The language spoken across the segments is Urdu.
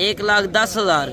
1,10,000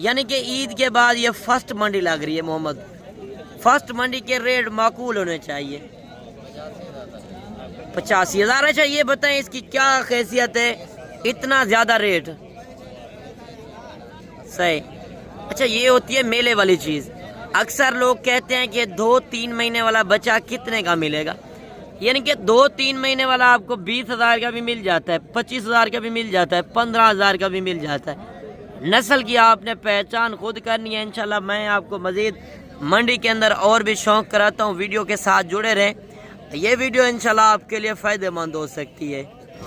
یعنی کہ عید کے بعد یہ فرسٹ منڈی لگ رہی ہے محمد. فرسٹ منڈی کے ریٹ معقول ہونے چاہیے. 85,000. اچھا یہ بتائیں اس کی کیا خیصیت ہے اتنا زیادہ ریٹ؟ صحیح. اچھا یہ ہوتی ہے میلے والی چیز. اکثر لوگ کہتے ہیں کہ 2-3 مہینے والا بچہ کتنے کا ملے گا؟ یعنی کہ 2-3 مہینے والا آپ کو 20,000 کا بھی مل جاتا ہے, 25,000 کا بھی مل جاتا ہے, 15,000 کا بھی مل جاتا ہے. نسل کی آپ نے پہچان خود کرنی ہے. انشاءاللہ میں آپ کو مزید منڈی کے اندر اور بھی شوق کراتا ہوں. ویڈیو کے ساتھ جڑے رہیں, یہ ویڈیو انشاءاللہ آپ کے لیے فائدہ مند ہو سکتی ہے.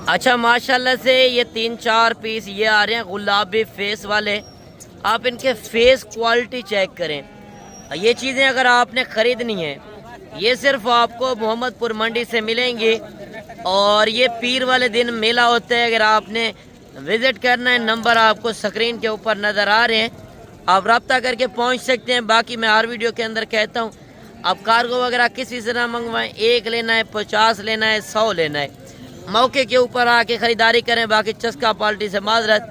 اچھا ماشاءاللہ سے یہ 3-4 پیس یہ آ رہے ہیں گلابی فیس والے. آپ ان کے فیس کوالٹی چیک کریں. یہ چیزیں اگر آپ نے خریدنی ہیں یہ صرف آپ کو محمد پور منڈی سے ملیں گی, اور یہ پیر والے دن میلہ ہوتا ہے. اگر آپ نے وزٹ کرنا ہے نمبر آپ کو سکرین کے اوپر نظر آ رہے ہیں, آپ رابطہ کر کے پہنچ سکتے ہیں. باقی میں ہر ویڈیو کے اندر کہتا ہوں آپ کارگو وغیرہ کسی سے نہ منگوائیں. 1 لینا ہے, 50 لینا ہے, 100 لینا ہے, موقع کے اوپر آ کے خریداری کریں. باقی چسکا پالٹی سے معذرت,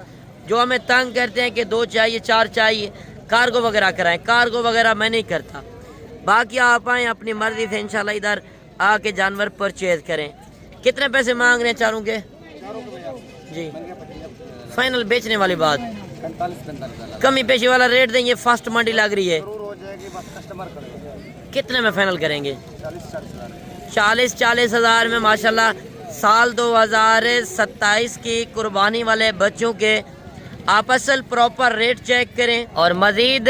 جو ہمیں تنگ کرتے ہیں کہ 2 چاہیے 4 چاہیے, کارگو وغیرہ کرائیں. کارگو وغیرہ میں نہیں کرتا. باقی آپ آئیں اپنی مرضی سے انشاءاللہ ادھر آ کے جانور پرچیز کریں. کتنے پیسے مانگ رہے ہیں چاروں کے؟ جی فائنل بیچنے والی بات, کمی پیشی والا ریٹ دیں. یہ فرسٹ منڈی لگ رہی ہے, کتنے میں فائنل کریں گے؟ 40,000 میں ماشاءاللہ سال 2027 کی قربانی والے بچوں کے آپ اصل پراپر ریٹ چیک کریں. اور مزید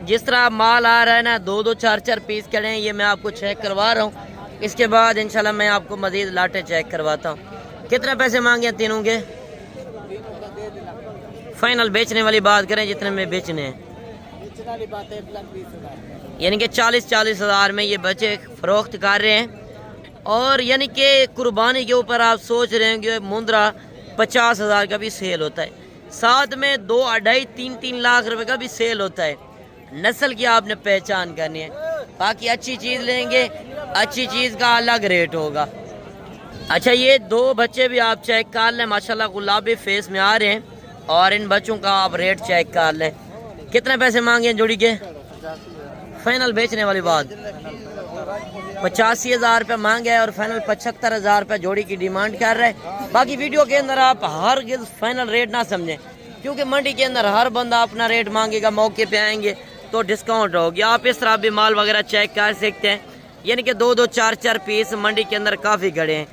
جس طرح مال آ رہا ہے نا 2-2 4-4 پیس کریں, یہ میں آپ کو چیک کروا رہا ہوں. اس کے بعد انشاءاللہ میں آپ کو مزید لاٹیں چیک کرواتا ہوں. کتنے پیسے مانگے ہیں تینوں کے؟ فائنل بیچنے والی بات کریں جتنے میں بیچنے ہیں. یعنی کہ 40,000 میں یہ بچے فروخت کر رہے ہیں. اور یعنی کہ قربانی کے اوپر آپ سوچ رہے ہیں کہ مندرا 50,000 کا بھی سیل ہوتا ہے, ساتھ میں 2, 2.5, 3 لاکھ روپے کا بھی سیل ہوتا ہے. نسل کی آپ نے پہچان کرنی ہے. باقی اچھی چیز لیں گے, اچھی چیز کا الگ ریٹ ہوگا. اچھا یہ 2 بچے بھی آپ چیک کر لیں, ماشاءاللہ گلابی فیس میں آ رہے ہیں, اور ان بچوں کا آپ ریٹ چیک کر لیں. کتنے پیسے مانگے جوڑی کے؟ فائنل بیچنے والی بات 85,000 روپے مانگے اور فائنل 75,000 روپے جوڑی کی ڈیمانڈ کر رہے ہیں. باقی ویڈیو کے اندر آپ ہرگز فائنل ریٹ نہ سمجھیں, کیونکہ منڈی کے اندر ہر بندہ اپنا ریٹ مانگے گا. موقع پہ آئیں گے تو ڈسکاؤنٹ ہوگی. آپ اس طرح بھی مال وغیرہ چیک کر سکتے ہیں. یعنی کہ 2-2 4-4 پیس منڈی کے اندر کافی گھڑے ہیں.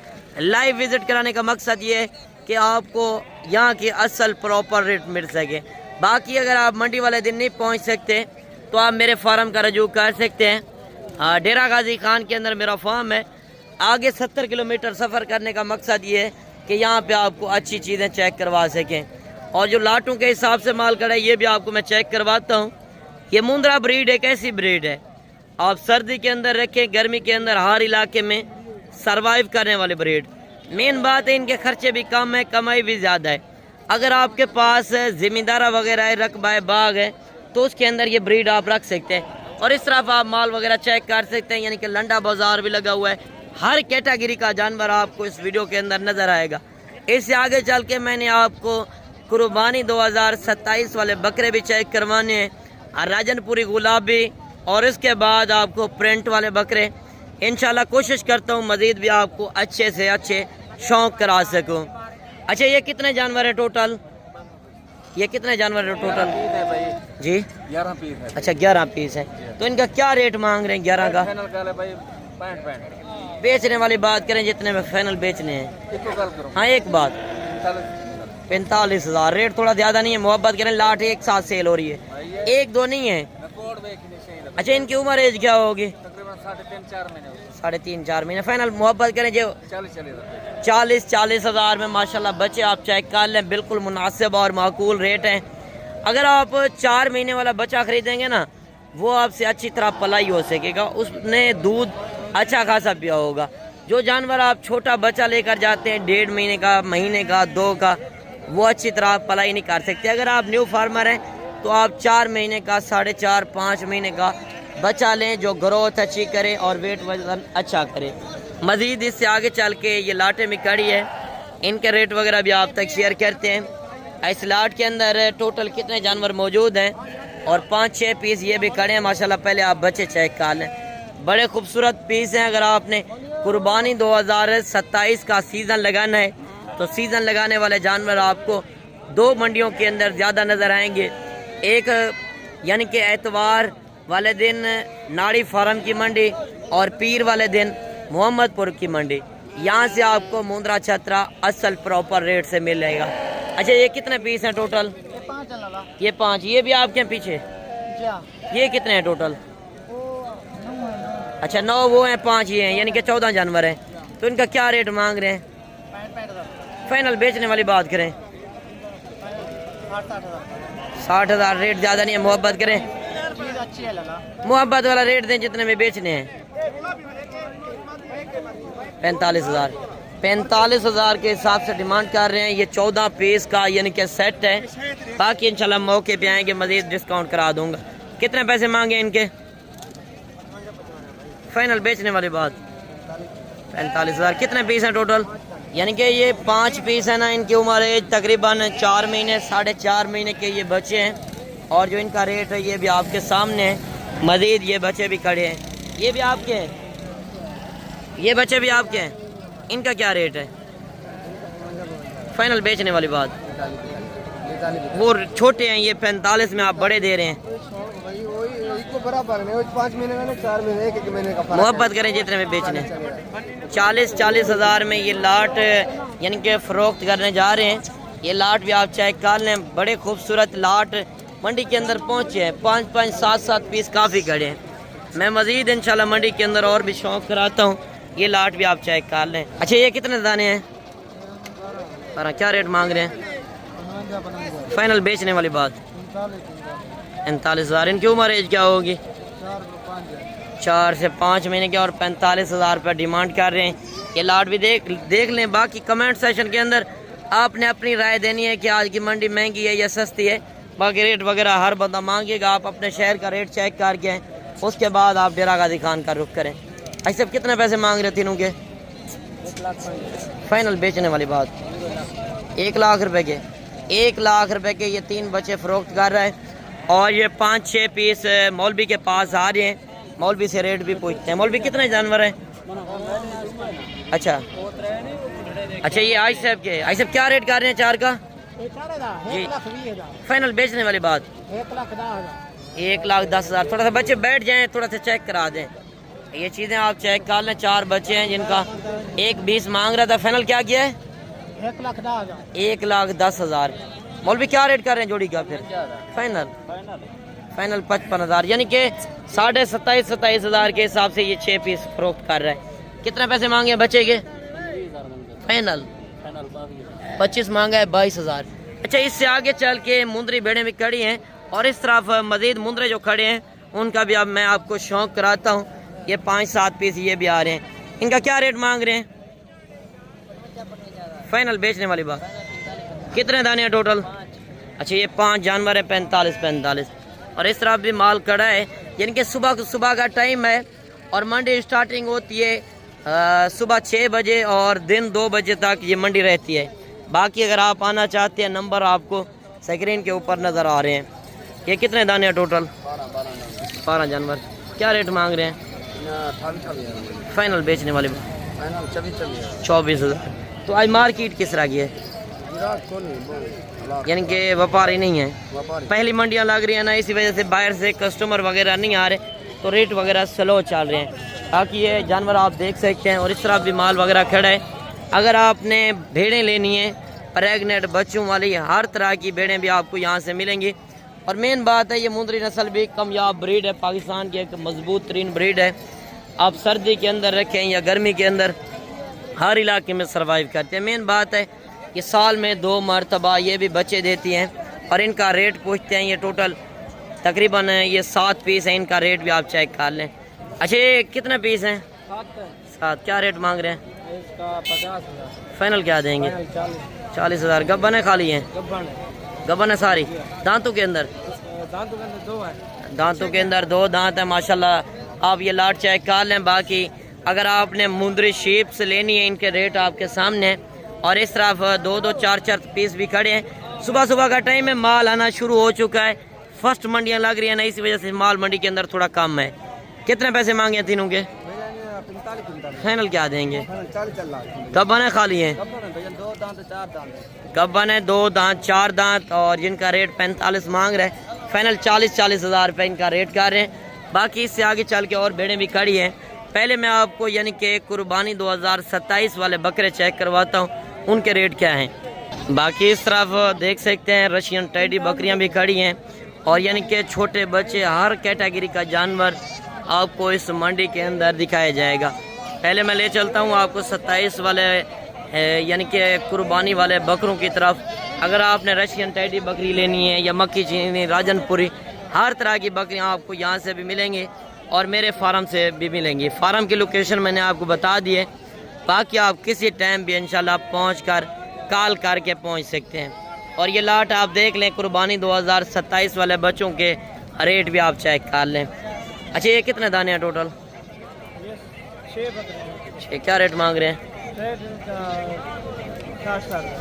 لائیو وزٹ کرانے کا مقصد یہ ہے کہ آپ کو یہاں کی اصل پراپر ریٹ مل سکے. باقی اگر آپ منڈی والے دن نہیں پہنچ سکتے تو آپ میرے فارم کا رجوع کر سکتے ہیں. ڈیرہ غازی خان کے اندر میرا فارم ہے. آگے 70 کلومیٹر سفر کرنے کا مقصد یہ ہے کہ یہاں پہ آپ کو اچھی چیزیں چیک کروا سکیں. اور جو لاٹوں کے حساب سے مال کڑا ہے یہ بھی آپ کو میں چیک کرواتا ہوں. یہ مندرا بریڈ ایک ایسی بریڈ ہے آپ سردی کے اندر رکھیں, گرمی کے اندر ہر علاقے میں سروائیو کرنے والے بریڈ. مین بات ہے ان کے خرچے بھی کم ہے, کمائی بھی زیادہ ہے. اگر آپ کے پاس زمیندارہ وغیرہ ہے, رقبہ ہے, باغ ہے, تو اس کے اندر یہ بریڈ آپ رکھ سکتے ہیں. اور اس طرف آپ مال وغیرہ چیک کر سکتے ہیں. یعنی کہ لنڈا بازار بھی لگا ہوا ہے. ہر کیٹیگری کا جانور آپ کو اس ویڈیو کے اندر نظر آئے گا. اس سے آگے چل کے میں نے آپ کو قربانی 2027 والے بکرے بھی چیک کروانے ہیں, راجن پوری گلابی, اور اس کے بعد آپ کو پرنٹ والے بکرے. انشاءاللہ کوشش کرتا ہوں مزید بھی آپ کو اچھے سے اچھے شوق کرا سکوں. اچھا یہ کتنے جانور ہیں ٹوٹل؟ یہ کتنے جانور ہیں ٹوٹل؟ جی 11 پیس ہے. اچھا 11 پیس ہیں. تو ان کا کیا ریٹ مانگ رہے ہیں 11 کا؟ بیچنے والی بات کریں جتنے میں فائنل بیچنے ہیں. ہاں ایک بات 45,000 ریٹ تھوڑا زیادہ نہیں ہے. محبت کریں, لاٹ ایک ساتھ سیل ہو رہی ہے, 1-2 نہیں ہے. اچھا ان کی عمر ایج کیا ہوگی؟ 3.5-4 مہینے. فائنل محبت کریں جو 40,000 میں ماشاءاللہ بچے آپ چیک کر لیں. بالکل مناسب اور معقول ریٹ ہیں. اگر آپ 4 مہینے والا بچہ خریدیں گے نا وہ آپ سے اچھی طرح پلائی ہو سکے گا, اس نے دودھ اچھا خاصا پیا ہوگا. جو جانور آپ چھوٹا بچہ لے کر جاتے ہیں 1.5 مہینے کا, مہینے کا, 2 کا, وہ اچھی طرح پلائی نہیں کر سکتے. اگر آپ نیو فارمر ہیں تو آپ 4 مہینے کا, 4.5-5 مہینے کا بچہ لیں جو گروتھ اچھی کرے اور ویٹ وزن اچھا کرے. مزید اس سے آگے چل کے یہ لاٹیں بھی کڑی ہے, ان کے ریٹ وغیرہ بھی آپ تک شیئر کرتے ہیں. اس لاٹ کے اندر ٹوٹل کتنے جانور موجود ہیں اور 5-6 پیس یہ بھی کھڑے ہیں ماشاءاللہ. پہلے آپ بچے چیک کر لیں, بڑے خوبصورت پیس ہیں. اگر آپ نے قربانی 2027 کا سیزن لگانا ہے تو سیزن لگانے والے جانور آپ کو 2 منڈیوں کے اندر زیادہ نظر آئیں گے. ایک یعنی کہ اتوار والے دن ناڑی فارم کی منڈی اور پیر والے دن محمد پور کی منڈی. یہاں سے آپ کو مندرا چھترا اصل پراپر ریٹ سے ملے گا. اچھا یہ کتنے پیس ہیں ٹوٹل؟ یہ 5. یہ بھی آپ کے پیچھے یہ کتنے ہیں ٹوٹل؟ اچھا 9 وہ ہیں, 5 یہ ہیں, یعنی کہ 14 جانور ہیں. تو ان کا کیا ریٹ مانگ رہے ہیں؟ فائنل بیچنے والی بات کریں 60,000. ریٹ زیادہ نہیں ہے, محبت کریں, محبت والا ریٹ دیں جتنے میں بیچنے ہیں. 45,000. 45,000 کے حساب سے ڈیمانڈ کر رہے ہیں. یہ 14 پیس کا یعنی کہ سیٹ ہے. باقی انشاءاللہ موقع پہ آئیں گے مزید ڈسکاؤنٹ کرا دوں گا. کتنے پیسے مانگے ان کے؟ فائنل بیچنے والی بات 45,000. کتنے پیس ہیں ٹوٹل؟ یعنی کہ یہ 5 پیس ہیں نا, ان کی عمر ایج تقریباً 4 مہینے 4.5 مہینے کے یہ بچے ہیں. اور جو ان کا ریٹ ہے یہ بھی آپ کے سامنے ہے. مزید یہ بچے بھی کھڑے ہیں, یہ بھی آپ کے ہیں, یہ بچے بھی آپ کے ہیں. ان کا کیا ریٹ ہے؟ فائنل بیچنے والی بات. وہ چھوٹے ہیں, یہ 45 میں آپ بڑے دے رہے ہیں. محبت کریں جتنے میں بیچنے. 40,000 میں یہ لاٹ یعنی کہ فروخت کرنے جا رہے ہیں. یہ لاٹ بھی آپ چیک کر لیں, بڑے خوبصورت لاٹ منڈی کے اندر پہنچے ہیں. 5-5 7-7 پیس کافی کھڑے ہیں. میں مزید انشاءاللہ منڈی کے اندر اور بھی شوق کراتا ہوں. یہ لاٹ بھی آپ چیک کر لیں. اچھا یہ کتنے دانے ہیں؟ کیا ریٹ مانگ رہے ہیں؟ فائنل بیچنے والی بات 39,000. ان کی عمر ایج کیا ہوگی؟ 4 سے 5 مہینے کے, اور 45,000 پر ڈیمانڈ کر رہے ہیں. یہ لاٹ بھی دیکھ لیں. باقی کمنٹ سیشن کے اندر آپ نے اپنی رائے دینی ہے کہ آج کی منڈی مہنگی ہے یا سستی ہے. باقی ریٹ وغیرہ ہر بندہ مانگے گا. آپ اپنے شہر کا ریٹ چیک کر کے اس کے بعد آپ ڈیرا غازی خان کا رخ کریں. ایسے کتنے پیسے مانگ رہے تینوں کے؟ فائنل بیچنے والی بات 1 لاکھ روپے کے. 1 لاکھ روپے کے یہ 3 بچے فروخت کر رہے ہیں. اور یہ 5-6 پیس مولوی کے پاس آ رہے ہیں. مولوی سے ریٹ بھی پوچھتے ہیں. مولوی کتنے جانور ہیں؟ اچھا یہ عائش صاحب کے. عائش صاحب کیا ریٹ کر رہے ہیں 4 کا؟ جی فائنل بیچنے والی بات 1,10,000. تھوڑا سا بچے بیٹھ جائیں, تھوڑا سا چیک کرا دیں. یہ چیزیں آپ چیک کر لیں. 4 بچے ہیں جن کا 1,20 مانگ رہا تھا. فائنل کیا کیا ہے؟ 1,10,000. مولوی کیا ریٹ کر رہے ہیں جوڑی کا پھر؟ فائنل 55,000. یعنی کہ 27,000 کے حساب سے یہ 6 پیس فروخت کر رہا ہے. کتنے پیسے مانگے ہیں بچے کے؟ فائنل 25 مانگا ہے 22,000. اچھا اس سے آگے چل کے مندری بیڑے بھی کھڑی ہیں, اور اس طرف مزید مندرے جو کھڑے ہیں ان کا بھی اب میں آپ کو شوق کراتا ہوں. یہ 5-7 پیس یہ بھی آ رہے ہیں. ان کا کیا ریٹ مانگ رہے ہیں؟ فائنل بیچنے والی بات. کتنے دانے ہیں ٹوٹل؟ اچھا یہ 5 جانور ہیں. 45. اور اس طرح بھی مال کڑا ہے. یعنی کہ صبح کا ٹائم ہے اور منڈی سٹارٹنگ ہوتی ہے صبح 6 بجے اور دن 2 بجے تک یہ منڈی رہتی ہے. باقی اگر آپ آنا چاہتے ہیں نمبر آپ کو سکرین کے اوپر نظر آ رہے ہیں. یہ کتنے دانے ہیں ٹوٹل؟ 12 جانور. کیا ریٹ مانگ رہے ہیں؟ فائنل بیچنے والے 24,000. تو آج مارکیٹ کس طرح کی ہے؟ یعنی کہ وپاری نہیں ہے. پہلی منڈیاں لگ رہی ہیں نا, اسی وجہ سے باہر سے کسٹمر وغیرہ نہیں آ رہے, تو ریٹ وغیرہ سلو چل رہے ہیں. باقی یہ جانور آپ دیکھ سکتے ہیں. اور اس طرح بھی مال وغیرہ کھڑا ہے. اگر آپ نے بھیڑیں لینی ہیں پریگنیٹ بچوں والی, ہر طرح کی بھیڑیں بھی آپ کو یہاں سے ملیں گی. اور مین بات ہے یہ مندری نسل بھی کامیاب بریڈ ہے. پاکستان کی ایک مضبوط ترین بریڈ ہے. آپ سردی کے اندر رکھیں یا گرمی کے اندر ہر علاقے میں سروائیو کرتے ہیں. مین بات ہے یہ سال میں 2 مرتبہ یہ بھی بچے دیتی ہیں. اور ان کا ریٹ پوچھتے ہیں. یہ ٹوٹل تقریباً یہ 7 پیس ہیں. ان کا ریٹ بھی آپ چیک کر لیں. اچھا یہ کتنے پیس ہیں؟ 7. کیا ریٹ مانگ رہے ہیں؟ فائنل کیا دیں گے؟ 40,000. گبن خالی ہیں؟ گبن ہے ساری. دانتوں کے اندر 2 دانت ہیں ماشاءاللہ. آپ یہ لاٹ چیک کر لیں. باقی اگر آپ نے مندری شیپ سے لینی ہے ان کے ریٹ آپ کے سامنے ہیں. اور اس طرف 2-4 پیس بھی کھڑے ہیں. صبح صبح کا ٹائم ہے، مال آنا شروع ہو چکا ہے، فرسٹ منڈیاں لگ رہی ہیں نا، اسی وجہ سے مال منڈی کے اندر تھوڑا کم ہے۔ کتنے پیسے مانگے ہیں تینوں کے؟ فائنل کیا دیں گے؟ کب بنے خالی ہیں؟ کب بنے 2 دانت 4 دانت، اور جن کا ریٹ 45 مانگ رہے، فائنل 40 ہزار روپے ان کا ریٹ کر رہے ہیں۔ باقی اس سے آگے چل کے اور بھیڑیں بھی کھڑی ہیں۔ پہلے میں آپ کو یعنی کہ قربانی 2027 والے بکرے چیک کرواتا ہوں، ان کے ریٹ کیا ہیں۔ باقی اس طرف دیکھ سکتے ہیں رشین ٹیڈی بکریاں بھی کھڑی ہیں، اور یعنی کہ چھوٹے بچے ہر کیٹیگری کا جانور آپ کو اس منڈی کے اندر دکھایا جائے گا۔ پہلے میں لے چلتا ہوں آپ کو 27 والے یعنی کہ قربانی والے بکروں کی طرف۔ اگر آپ نے رشین ٹیڈی بکری لینی ہے یا مکی چینی، راجن پوری، ہر طرح کی بکریاں آپ کو یہاں سے بھی ملیں گی اور میرے فارم سے بھی ملیں گی۔ فارم کی لوکیشن میں نے آپ کو بتا دی ہے، باقی آپ کسی ٹائم بھی انشاءاللہ پہنچ کر کال کر کے پہنچ سکتے ہیں۔ اور یہ لاٹ آپ دیکھ لیں قربانی 2027 والے بچوں کے ریٹ بھی آپ چیک کر لیں۔ اچھا یہ کتنے دانے ہیں ٹوٹل؟ 6۔ کیا ریٹ مانگ رہے ہیں؟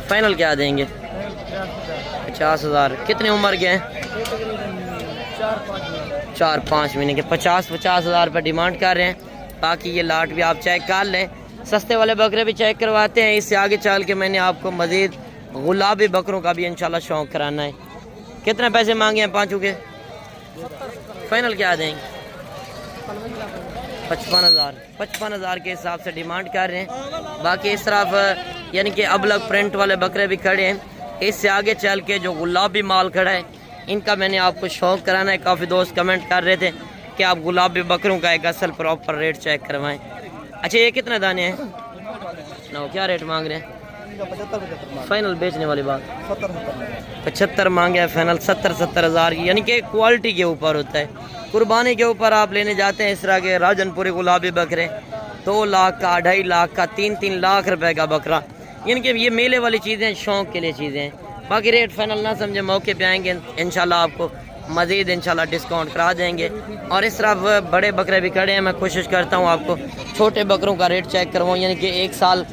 فائنل کیا دیں گے؟ 50 ہزار۔ کتنے عمر کے ہیں؟ 4-5 مہینے کے۔ 50 ہزار روپے ڈیمانڈ کر رہے ہیں۔ باقی یہ لاٹ بھی آپ چیک کر لیں۔ سستے والے بکرے بھی چیک کرواتے ہیں۔ اس سے آگے چل کے میں نے آپ کو مزید گلابی بکروں کا بھی انشاءاللہ شوق کرانا ہے۔ کتنے پیسے مانگے ہیں پانچوں کے؟ فائنل کیا دیں گے؟ 55 ہزار کے حساب سے ڈیمانڈ کر رہے ہیں۔ باقی اس طرف یعنی کہ ابلگ پرنٹ والے بکرے بھی کھڑے ہیں۔ اس سے آگے چل کے جو گلابی مال کھڑا ہے ان کا میں نے آپ کو شوق کرانا ہے۔ کافی دوست کمنٹ کر رہے تھے کہ آپ گلابی بکروں کا ایک اصل پراپر ریٹ چیک کروائیں۔ اچھا یہ کتنے دانے ہیں؟ کیا ریٹ مانگ رہے ہیں؟ فائنل بیچنے والی بات 75 مانگے ہیں فائنل۔ 70 ہزار کی، یعنی کہ کوالٹی کے اوپر ہوتا ہے۔ قربانی کے اوپر آپ لینے جاتے ہیں اس طرح کے راجن پوری گلابی بکرے 2 لاکھ کا، 2.5 لاکھ کا، 3 لاکھ روپے کا بکرا، یعنی کہ یہ میلے والی چیزیں، شوق کے لیے چیزیں ہیں۔ باقی ریٹ فائنل نہ سمجھے، موقع پہ آئیں گے انشاءاللہ آپ کو مزید انشاءاللہ ڈسکاؤنٹ کرا دیں گے۔ اور اس طرف بڑے بکرے بھی کھڑے ہیں۔ میں کوشش کرتا ہوں آپ کو چھوٹے بکروں کا ریٹ چیک کرواؤں، یعنی کہ 1 سال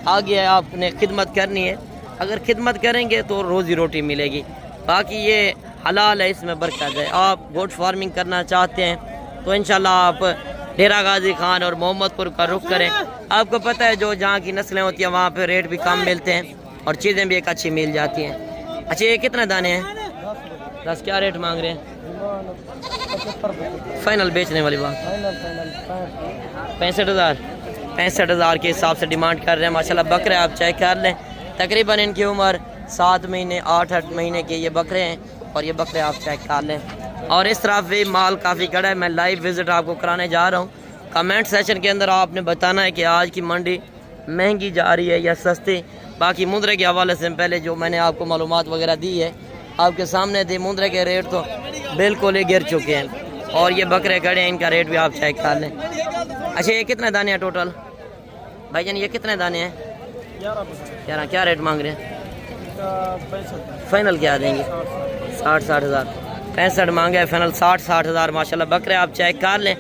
آگے آپ نے خدمت کرنی ہے، اگر خدمت کریں گے تو روزی روٹی ملے گی۔ باقی یہ حلال ہے، اس میں برکت ہے۔ آپ گوٹ فارمنگ کرنا چاہتے ہیں تو انشاءاللہ آپ ڈیرہ غازی خان اور محمد پور کا رخ کریں۔ آپ کو پتہ ہے جو جہاں کی نسلیں ہوتی ہیں وہاں پہ ریٹ بھی کم ملتے ہیں اور چیزیں بھی ایک اچھی مل جاتی ہیں۔ اچھا یہ کتنے دانے ہیں؟ 10۔ کیا ریٹ مانگ رہے ہیں؟ فائنل بیچنے والی بات 65 ہزار کے حساب سے ڈیمانڈ کر رہے ہیں۔ ماشاءاللہ بکرے آپ چیک کر لیں، تقریباً ان کی عمر 7 مہینے 8 مہینے کے یہ بکرے ہیں، اور یہ بکرے آپ چیک کر لیں۔ اور اس طرف بھی مال کافی کڑا ہے۔ میں لائیو وزٹ آپ کو کرانے جا رہا ہوں۔ کمنٹ سیشن کے اندر آپ نے بتانا ہے کہ آج کی منڈی مہنگی جا رہی ہے یا سستی۔ باقی مندرے کے حوالے سے پہلے جو میں نے آپ کو معلومات وغیرہ دی ہے آپ کے سامنے تھی، مندرے کے ریٹ تو بالکل ہی گر چکے ہیں، اور یہ بکرے کھڑے ہیں، ان کا ریٹ بھی آپ چیک کر لیں۔ اچھا یہ کتنے دانے ہیں ٹوٹل بھائی جان؟ یہ کتنے دانے ہیں؟ 11۔ کیا ریٹ مانگ رہے ہیں؟ فائنل کیا دیں گے؟ 60 ہزار۔ 65 مانگے ہیں فائنل، 60 ہزار۔ ماشاءاللہ بکرے آپ چیک کر لیں۔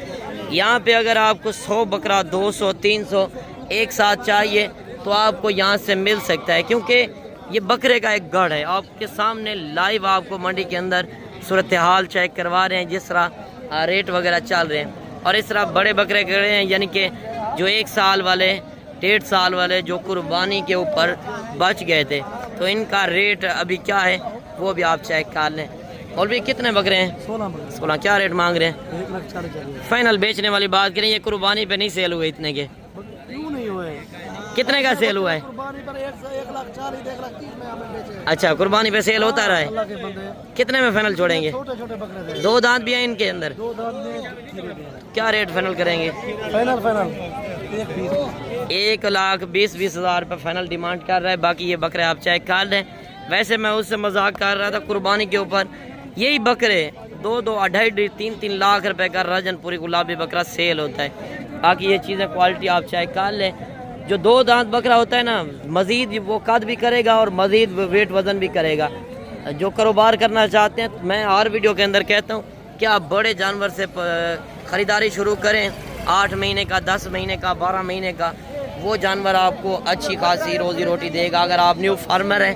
یہاں پہ اگر آپ کو 100 بکرا 200 300 ایک ساتھ چاہیے تو آپ کو یہاں سے مل سکتا ہے، کیونکہ یہ بکرے کا ایک گڑھ ہے۔ آپ کے سامنے لائیو آپ کو منڈی کے اندر صورتحال چیک کروا رہے ہیں، جس طرح ریٹ وغیرہ چل رہے ہیں۔ اور اس طرح بڑے بکرے کھڑے ہیں، یعنی کہ جو 1 سال والے 1.5 سال والے جو قربانی کے اوپر بچ گئے تھے، تو ان کا ریٹ ابھی کیا ہے وہ بھی آپ چیک کر لیں۔ اور بھی کتنے بکرے ہیں؟ 16۔ کیا ریٹ مانگ رہے ہیں؟ فائنل بیچنے والی بات کریں، یہ قربانی پہ نہیں سیل ہوئے اتنے کے؟ کتنے کا سیل ہوا ہے؟ اچھا قربانی پہ سیل ہوتا رہا ہے۔ کتنے میں فائنل چھوڑیں گے؟ 2 دانت بھی ہیں ان کے اندر؟ کیا ریٹ فائنل کریں گے؟ 1,20,000 روپے فائنل ڈیمانڈ کر رہا ہے۔ باقی یہ بکرے آپ چیک کر لیں۔ ویسے میں اس سے مذاق کر رہا تھا قربانی کے اوپر، یہی بکرے 2 2.5 3 لاکھ روپے کا راجن پوری گلابی بکرا سیل ہوتا ہے۔ باقی یہ چیزیں کوالٹی آپ چیک کر لیں۔ جو 2 دانت بکرا ہوتا ہے نا، مزید وہ قد بھی کرے گا اور مزید ویٹ وزن بھی کرے گا۔ جو کاروبار کرنا چاہتے ہیں، میں ہر ویڈیو کے اندر کہتا ہوں کہ آپ بڑے جانور سے خریداری شروع کریں، 8 مہینے کا، 10 مہینے کا، 12 مہینے کا، وہ جانور آپ کو اچھی خاصی روزی روٹی دے گا۔ اگر آپ نیو فارمر ہیں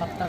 70।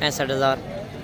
65,000।